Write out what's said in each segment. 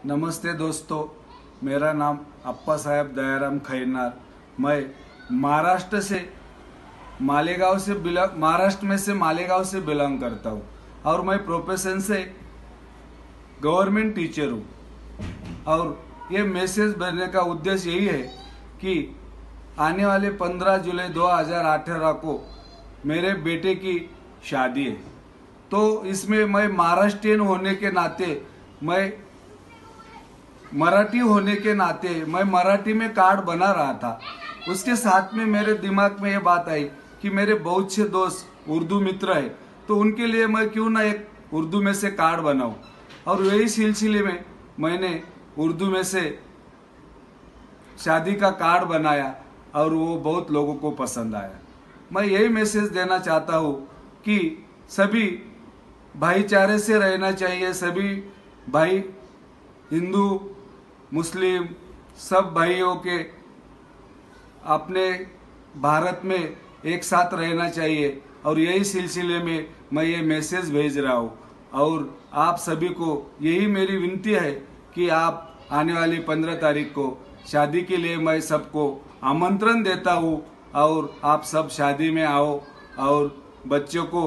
नमस्ते दोस्तों, मेरा नाम अप्पा साहेब दयाराम खैरनार। मैं महाराष्ट्र से मालेगांव से बिलोंग करता हूँ और मैं प्रोफेशन से गवर्नमेंट टीचर हूँ। और ये मैसेज भेजने का उद्देश्य यही है कि आने वाले 15 जुलाई 2018 को मेरे बेटे की शादी है। तो इसमें मैं महाराष्ट्रियन होने के नाते, मैं मराठी होने के नाते मैं मराठी में कार्ड बना रहा था। उसके साथ में मेरे दिमाग में ये बात आई कि मेरे बहुत से दोस्त उर्दू मित्र है, तो उनके लिए मैं क्यों ना एक उर्दू में से कार्ड बनाऊं। और यही सिलसिले में मैंने उर्दू में से शादी का कार्ड बनाया और वो बहुत लोगों को पसंद आया। मैं यही मैसेज देना चाहता हूँ कि सभी भाईचारे से रहना चाहिए। सभी भाई, हिंदू मुस्लिम, सब भाइयों के अपने भारत में एक साथ रहना चाहिए। और यही सिलसिले में मैं ये मैसेज भेज रहा हूँ। और आप सभी को यही मेरी विनती है कि आप आने वाली 15 तारीख को शादी के लिए मैं सबको आमंत्रण देता हूँ और आप सब शादी में आओ और बच्चों को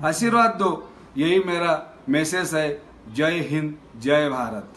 आशीर्वाद दो। यही मेरा मैसेज है। जय हिंद, जय भारत।